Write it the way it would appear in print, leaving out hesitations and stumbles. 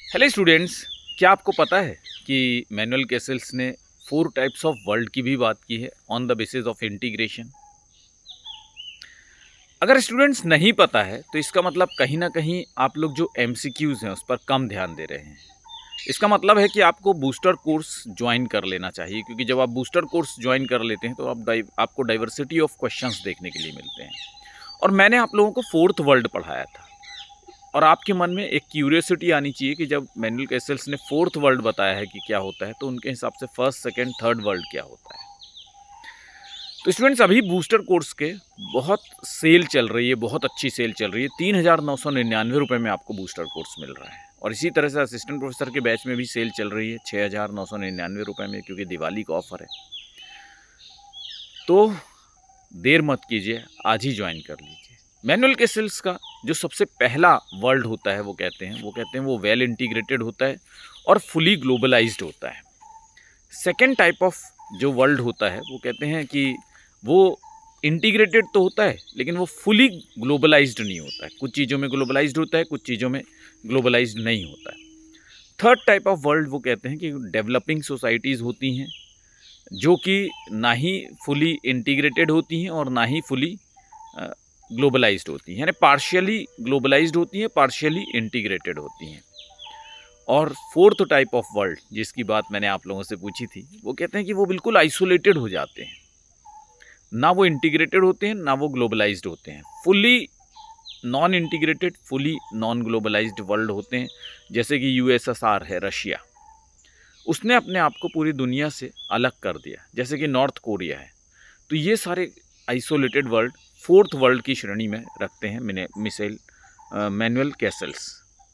Hello students, क्या आपको पता है कि मैनुअल कैसल्स ने 4 टाइप्स ऑफ वर्ल्ड की भी बात की है on the basis of integration. अगर स्टूडेंट्स नहीं पता है तो इसका मतलब कहीं ना कहीं आप लोग जो एमसीक्यूज़ हैं उस पर कम ध्यान दे रहे हैं। इसका मतलब है कि आपको बूस्टर कोर्स ज्वाइन कर लेना चाहिए, क्योंकि जब आप बूस्टर कोर्स ज्वाइन कर लेते हैं तो आपको डाइवर्सिटी ऑफ क्वेश्चंस देखने के लिए मिलते हैं। और मैंने आप लोगों को 4th वर्ल्ड पढ़ाया था, और आपके मन में एक क्यूरियोसिटी आनी चाहिए कि जब मैनुअल कैसल्स ने 4th वर्ल्ड बताया है कि क्या होता है, तो उनके हिसाब से 1st, 2nd, 3rd वर्ल्ड क्या होता है। तो स्टूडेंट्स, अभी बूस्टर कोर्स के बहुत सेल चल रही है, बहुत अच्छी सेल चल रही है। 3,999 में आपको बूस्टर कोर्स मिल रहा है। और इसी तरह से असिस्टेंट प्रोफेसर के बैच में भी सेल चल रही है 6,999 में, क्योंकि दिवाली का ऑफर है। तो देर मत कीजिए, आज ही ज्वाइन कर लीजिए। मैनुअल कैसल्स का जो सबसे पहला वर्ल्ड होता है वो कहते हैं वो वेल इंटीग्रेटेड होता है और फुली ग्लोबलाइज्ड होता है। सेकेंड टाइप ऑफ जो वर्ल्ड होता है वो कहते हैं कि वो इंटीग्रेटेड तो होता है लेकिन वो फुली ग्लोबलाइज्ड नहीं होता है। कुछ चीज़ों में ग्लोबलाइज्ड होता है, कुछ चीज़ों में ग्लोबलाइज्ड नहीं होता है। थर्ड टाइप ऑफ वर्ल्ड वो कहते हैं कि डेवलपिंग सोसाइटीज़ होती हैं, जो कि ना ही फुली इंटीग्रेटेड होती हैं और ना ही फुली ग्लोबलाइज्ड होती हैं, यानी पार्शियली ग्लोबलाइज्ड होती हैं, पार्शियली इंटीग्रेटेड होती हैं। और फोर्थ टाइप ऑफ वर्ल्ड जिसकी बात मैंने आप लोगों से पूछी थी, वो कहते हैं कि वो बिल्कुल आइसोलेटेड हो जाते हैं, ना वो इंटीग्रेटेड होते हैं ना वो ग्लोबलाइज्ड होते हैं। Fully non integrated, fully non globalised world होते हैं। जैसे कि यूएसएसआर है, रशिया, उसने अपने आप को पूरी दुनिया से अलग कर दिया। जैसे कि नॉर्थ कोरिया है। तो ये सारे आइसोलेटेड वर्ल्ड फोर्थ वर्ल्ड की श्रेणी में रखते हैं मैनुअल कैसल्स।